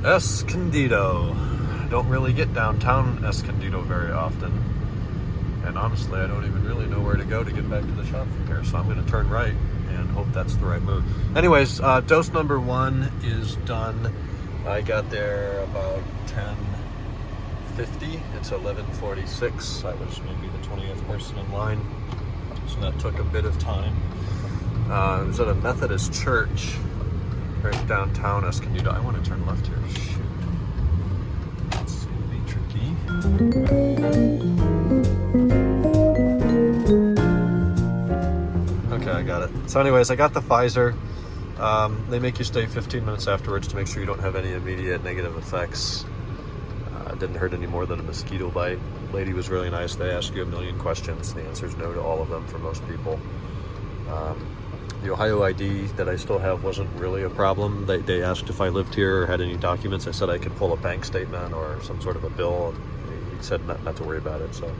Escondido. Don't really get downtown Escondido very often. And honestly, I don't even really know where to go to get back to the shop from here. So I'm going to turn right and hope that's the right move. Anyways, dose number 1 is done. I got there about 10:50. It's 11:46. I was maybe the 20th person in line. So that took a bit of time. It was at a Methodist church right downtown Escondido. I want to turn left here. Shoot. Let's see, it'll be tricky. Okay, I got it. So anyways, I got the Pfizer. They make you stay 15 minutes afterwards to make sure you don't have any immediate negative effects. It didn't hurt any more than a mosquito bite. Lady was really nice. They ask you a million questions. The answer is no to all of them for most people. The Ohio ID that I still have wasn't really a problem. They asked if I lived here or had any documents. I said I could pull a bank statement or some sort of a bill. He said not to worry about it. So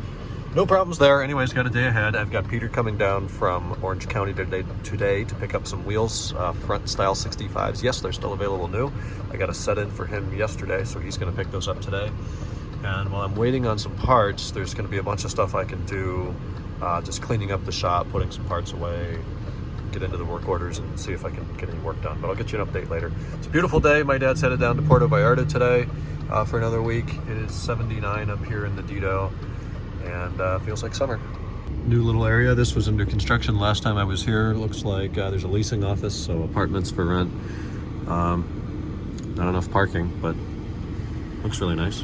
no problems there. Anyways, got a day ahead. I've got Peter coming down from Orange County today to pick up some wheels, front style 65s. Yes, they're still available new. I got a set in for him yesterday, so he's going to pick those up today. And while I'm waiting on some parts, there's going to be a bunch of stuff I can do, just cleaning up the shop, putting some parts away, get into the work orders and see if I can get any work done. But I'll get you an update later. It's a beautiful day. My dad's headed down to Puerto Vallarta today for another week. It is 79 up here in the Dido and feels like summer. New little area. This was under construction last time I was here. It looks like there's a leasing office, so apartments for rent. Not enough parking, but looks really nice.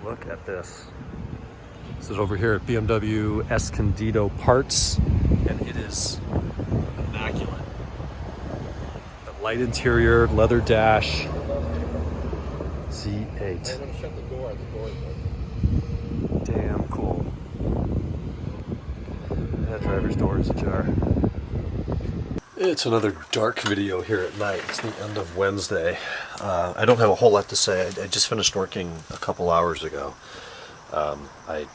Look at this. This is over here at BMW Escondido Parts, and it is immaculate. The light interior, leather dash, Z8. I'm going to shut the door. The door is open. Damn cool. That driver's door is ajar. It's another dark video here at night. It's the end of Wednesday. I don't have a whole lot to say. I just finished working a couple hours ago. I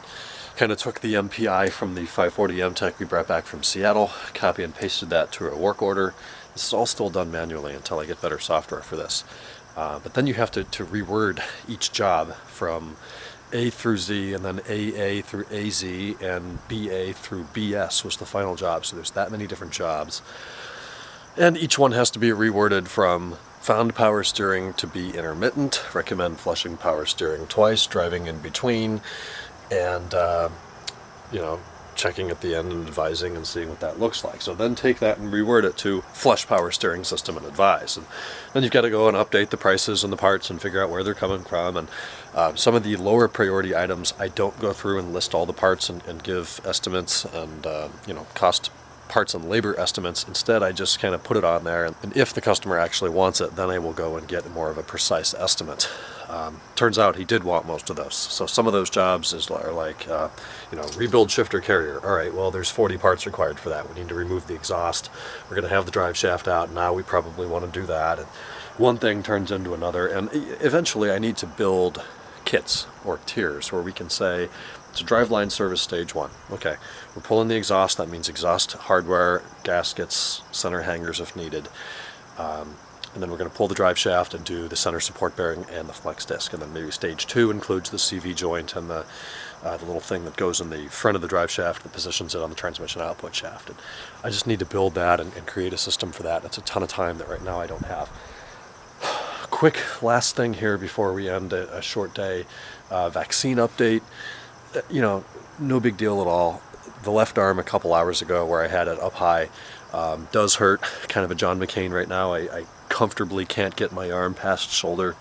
kind of took the MPI from the 540 MTech we brought back from Seattle, copy and pasted that to a work order. This is all still done manually until I get better software for this. But then you have to reword each job from A through Z, and then AA through AZ, and BA through BS was the final job. So there's that many different jobs. And each one has to be reworded from found power steering to be intermittent, recommend flushing power steering twice, driving in between, and checking at the end and advising and seeing what that looks like. So then take that and reword it to flush power steering system and advise. And then you've got to go and update the prices and the parts and figure out where they're coming from. And some of the lower priority items, I don't go through and list all the parts and give estimates and cost parts and labor estimates. Instead, I just kind of put it on there, and if the customer actually wants it, then I will go and get more of a precise estimate. Turns out he did want most of those. So some of those jobs are like, rebuild shifter carrier. All right, well, there's 40 parts required for that. We need to remove the exhaust. We're going to have the drive shaft out. Now we probably want to do that. And one thing turns into another. And eventually I need to build kits or tiers where we can say, it's a driveline service stage 1. Okay, we're pulling the exhaust. That means exhaust hardware, gaskets, center hangers if needed. And then we're going to pull the drive shaft and do the center support bearing and the flex disc. And then maybe stage 2 includes the CV joint and the little thing that goes in the front of the drive shaft that positions it on the transmission output shaft. And I just need to build that and create a system for that. It's a ton of time that right now I don't have. Quick last thing here before we end a short day. Vaccine update. No big deal at all. The left arm a couple hours ago where I had it up high does hurt. Kind of a John McCain right now. I comfortably can't get my arm past shoulder.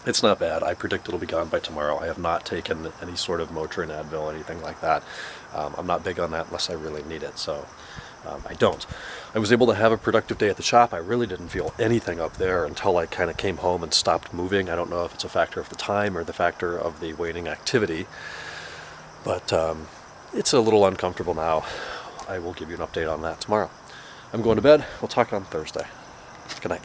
It's not bad. I predict it'll be gone by tomorrow. I have not taken any sort of Motrin, Advil, anything like that. I'm not big on that unless I really need it, so I don't. I was able to have a productive day at the shop. I really didn't feel anything up there until I kind of came home and stopped moving. I don't know if it's a factor of the time or the factor of the waning activity, but it's a little uncomfortable now. I will give you an update on that tomorrow. I'm going to bed. We'll talk on Thursday. Good night.